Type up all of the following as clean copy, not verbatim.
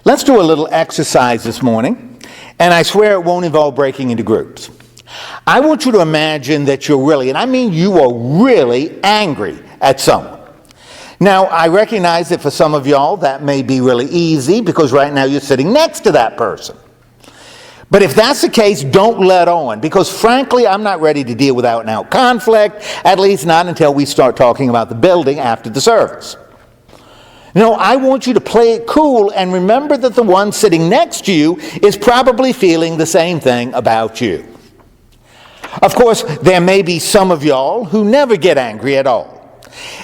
Let's do a little exercise this morning, and I swear it won't involve breaking into groups. I want you to imagine that you're really, and I mean you are really angry at someone. Now, I recognize that for some of y'all that may be really easy because right now you're sitting next to that person. But if that's the case, don't let on, because frankly, I'm not ready to deal with out-and-out conflict, at least not until we start talking about the building after the service. No, I want you to play it cool and remember that the one sitting next to you is probably feeling the same thing about you. Of course, there may be some of y'all who never get angry at all.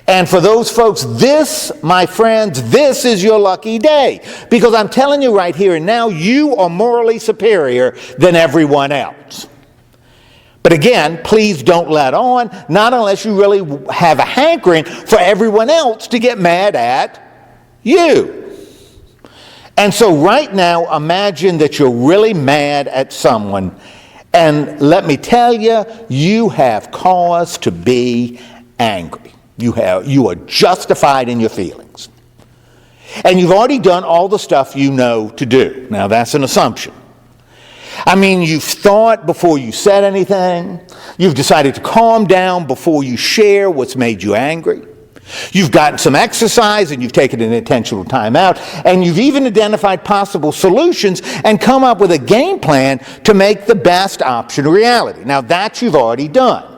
And for those folks, this, my friends, this is your lucky day. Because I'm telling you right here and now, you are morally superior than everyone else. But again, please don't let on, not unless you really have a hankering for everyone else to get mad at you. And so right now, imagine that you're really mad at someone. And let me tell you, you have cause to be angry. You are justified in your feelings. And you've already done all the stuff you know to do. Now, that's an assumption. I mean, you've thought before you said anything. You've decided to calm down before you share what's made you angry. You've gotten some exercise and you've taken an intentional time out, and you've even identified possible solutions and come up with a game plan to make the best option a reality. Now, that you've already done.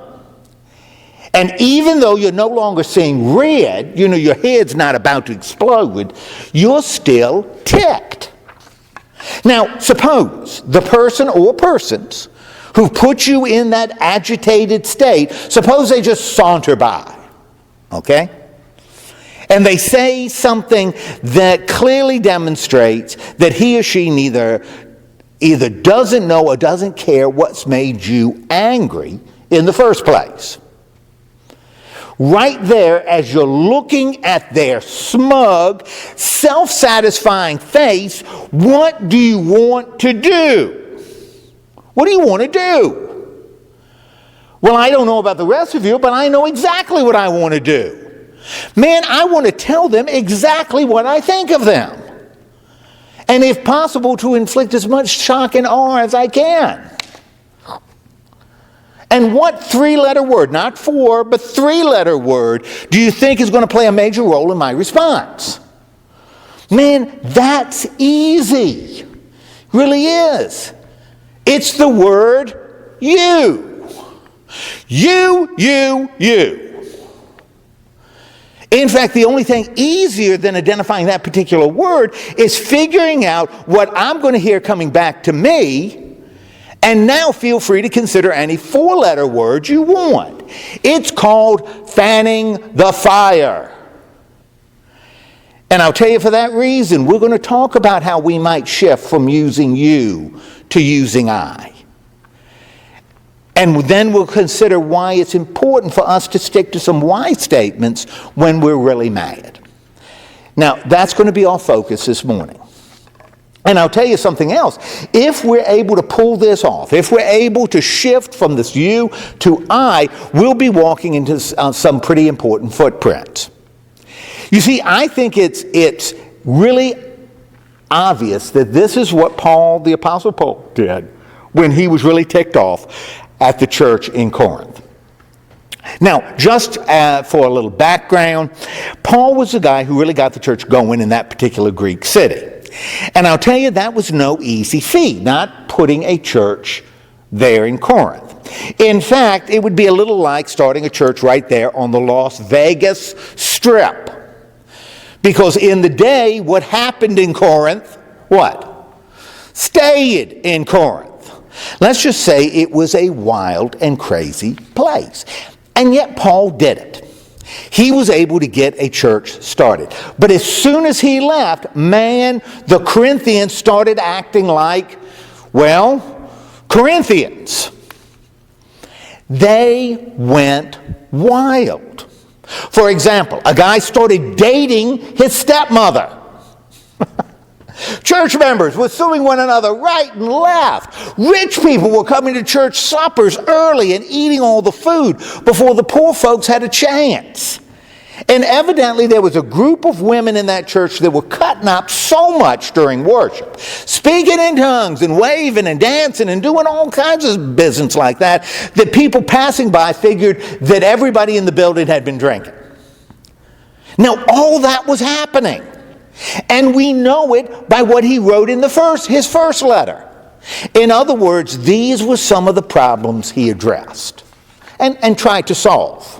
And even though you're no longer seeing red, your head's not about to explode, you're still ticked. Now, suppose the person or persons who put you in that agitated state, suppose they just saunter by, okay? And they say something that clearly demonstrates that he or she either doesn't know or doesn't care what's made you angry in the first place. Right there, as you're looking at their smug, self-satisfying face, what do you want to do? What do you want to do? Well, I don't know about the rest of you, but I know exactly what I want to do. Man, I want to tell them exactly what I think of them. And if possible, to inflict as much shock and awe as I can. And what three-letter word, not four, but three-letter word, do you think is going to play a major role in my response? Man, that's easy. Really is. It's the word you. You. In fact, the only thing easier than identifying that particular word is figuring out what I'm going to hear coming back to me. And now feel free to consider any four-letter word you want. It's called fanning the fire. And I'll tell you, for that reason, we're going to talk about how we might shift from using you to using I. And then we'll consider why it's important for us to stick to some why statements when we're really mad. Now, that's going to be our focus this morning. And I'll tell you something else. If we're able to pull this off, if we're able to shift from this you to I, we'll be walking into some pretty important footprints. You see, I think it's really obvious that this is what the Apostle Paul did when he was really ticked off at the church in Corinth. Now, just for a little background, Paul was the guy who really got the church going in that particular Greek city. And I'll tell you, that was no easy feat, not putting a church there in Corinth. In fact, it would be a little like starting a church right there on the Las Vegas Strip. Because in the day, what happened in Corinth, what? Stayed in Corinth. Let's just say it was a wild and crazy place. And yet Paul did it. He was able to get a church started. But as soon as he left, man, the Corinthians started acting like, well, Corinthians. They went wild. For example, a guy started dating his stepmother. Church members were suing one another right and left. Rich people were coming to church suppers early and eating all the food before the poor folks had a chance. And evidently there was a group of women in that church that were cutting up so much during worship, speaking in tongues and waving and dancing and doing all kinds of business like that, that people passing by figured that everybody in the building had been drinking. Now all that was happening. And we know it by what he wrote in his first letter. In other words, these were some of the problems he addressed and tried to solve.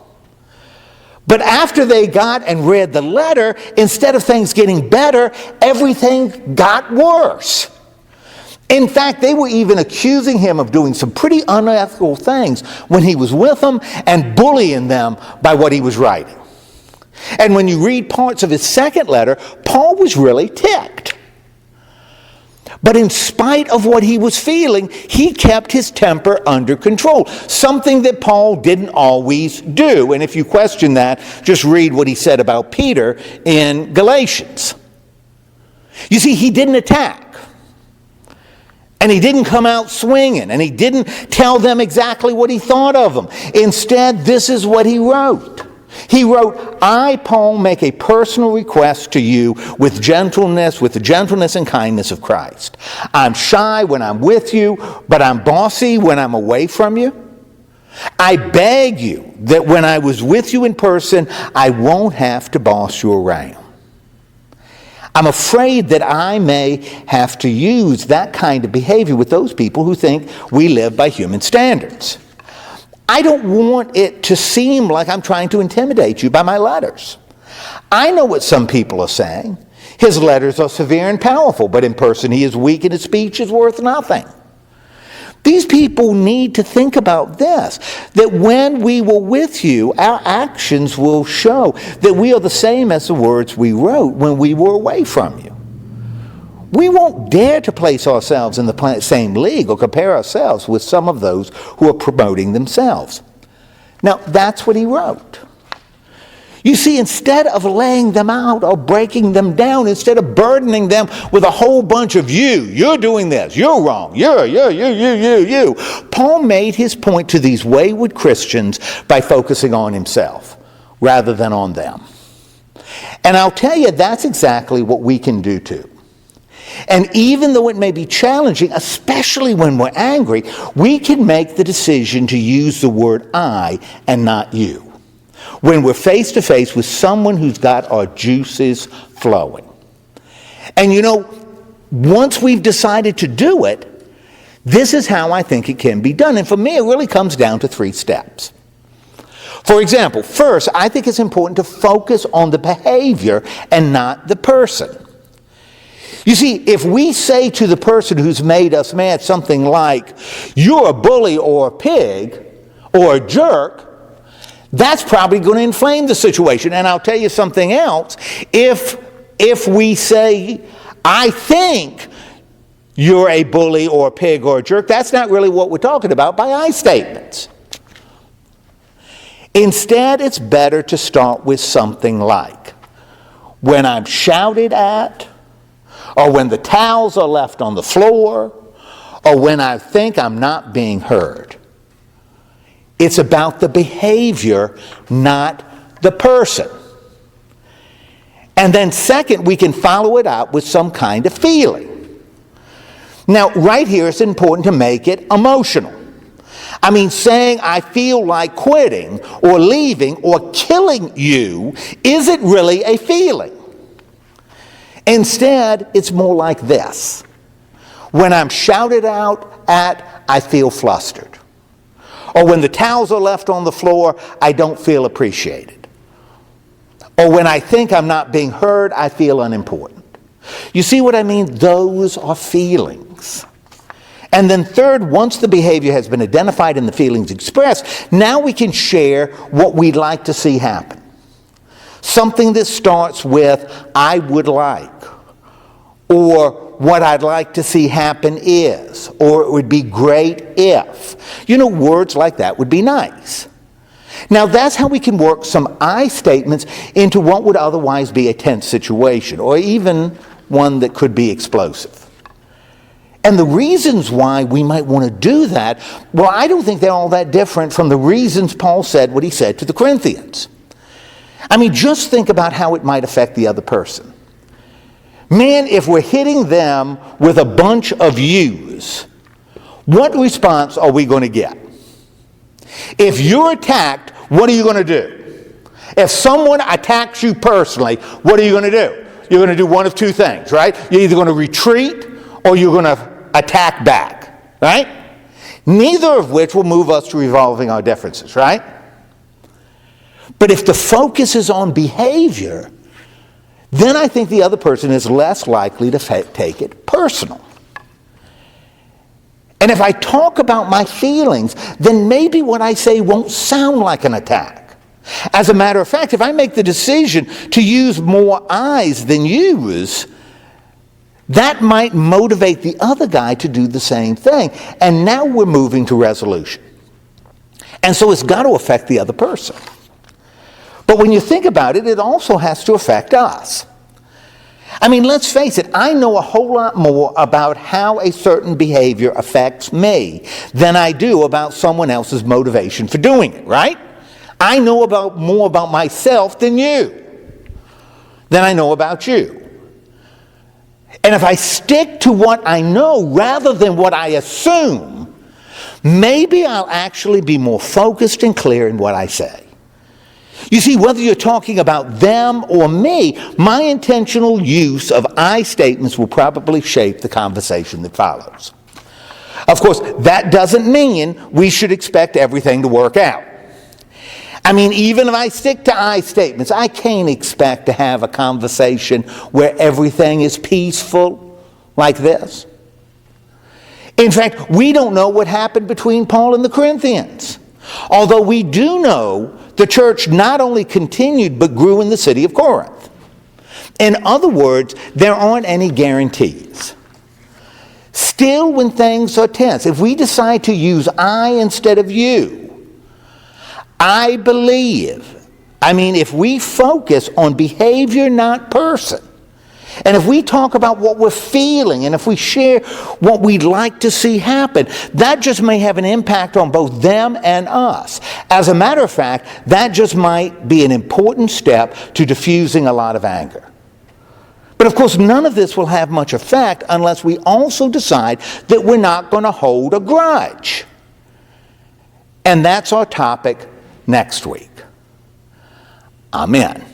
But after they got and read the letter, instead of things getting better, everything got worse. In fact, they were even accusing him of doing some pretty unethical things when he was with them and bullying them by what he was writing. And when you read parts of his second letter, Paul was really ticked. But in spite of what he was feeling, he kept his temper under control, something that Paul didn't always do. And if you question that, just read what he said about Peter in Galatians. You see, he didn't attack. And he didn't come out swinging. And he didn't tell them exactly what he thought of them. Instead, this is what he wrote. He wrote, I, Paul, make a personal request to you with the gentleness and kindness of Christ. I'm shy when I'm with you, but I'm bossy when I'm away from you. I beg you that when I was with you in person, I won't have to boss you around. I'm afraid that I may have to use that kind of behavior with those people who think we live by human standards. I don't want it to seem like I'm trying to intimidate you by my letters. I know what some people are saying. His letters are severe and powerful, but in person he is weak and his speech is worth nothing. These people need to think about this, that when we were with you, our actions will show that we are the same as the words we wrote when we were away from you. We won't dare to place ourselves in the same league or compare ourselves with some of those who are promoting themselves. Now, that's what he wrote. You see, instead of laying them out or breaking them down, instead of burdening them with a whole bunch of you're doing this, you're wrong, you, Paul made his point to these wayward Christians by focusing on himself rather than on them. And I'll tell you, that's exactly what we can do too. And even though it may be challenging, especially when we're angry, we can make the decision to use the word I and not you when we're face to face with someone who's got our juices flowing. And you know, once we've decided to do it, this is how I think it can be done. And for me, it really comes down to 3 steps. For example, first, I think it's important to focus on the behavior and not the person. You see, if we say to the person who's made us mad something like, you're a bully or a pig or a jerk, that's probably going to inflame the situation. And I'll tell you something else. If we say, I think you're a bully or a pig or a jerk, that's not really what we're talking about by I statements. Instead, it's better to start with something like, when I'm shouted at, or when the towels are left on the floor, or when I think I'm not being heard. It's about the behavior, not the person. And then second, we can follow it up with some kind of feeling. Now, right here, it's important to make it emotional. I mean, saying I feel like quitting or leaving or killing you isn't really a feeling. Instead, it's more like this. When I'm shouted out at, I feel flustered. Or when the towels are left on the floor, I don't feel appreciated. Or when I think I'm not being heard, I feel unimportant. You see what I mean? Those are feelings. And then third, once the behavior has been identified and the feelings expressed, now we can share what we'd like to see happen. Something that starts with, I would like, or what I'd like to see happen is, or it would be great if. You know, words like that would be nice. Now that's how we can work some I statements into what would otherwise be a tense situation, or even one that could be explosive. And the reasons why we might want to do that, well, I don't think they're all that different from the reasons Paul said what he said to the Corinthians. I mean, just think about how it might affect the other person. Man, if we're hitting them with a bunch of yous, what response are we going to get? If you're attacked, what are you going to do? If someone attacks you personally, what are you going to do? You're going to do one of two things, right? You're either going to retreat or you're going to attack back, right? Neither of which will move us to resolving our differences, right? But if the focus is on behavior, then I think the other person is less likely to take it personal. And if I talk about my feelings, then maybe what I say won't sound like an attack. As a matter of fact, if I make the decision to use more I's than U's, that might motivate the other guy to do the same thing. And now we're moving to resolution. And so it's got to affect the other person. But when you think about it, it also has to affect us. I mean, let's face it, I know a whole lot more about how a certain behavior affects me than I do about someone else's motivation for doing it, right? I know more about myself than I know about you. And if I stick to what I know rather than what I assume, maybe I'll actually be more focused and clear in what I say. You see, whether you're talking about them or me, my intentional use of I statements will probably shape the conversation that follows. Of course, that doesn't mean we should expect everything to work out. I mean, even if I stick to I statements, I can't expect to have a conversation where everything is peaceful like this. In fact, we don't know what happened between Paul and the Corinthians. Although we do know the church not only continued but grew in the city of Corinth. In other words, there aren't any guarantees. Still, when things are tense, if we decide to use I instead of you, I believe, if we focus on behavior, not person, and if we talk about what we're feeling, and if we share what we'd like to see happen, that just may have an impact on both them and us. As a matter of fact, that just might be an important step to diffusing a lot of anger. But of course, none of this will have much effect unless we also decide that we're not going to hold a grudge. And that's our topic next week. Amen.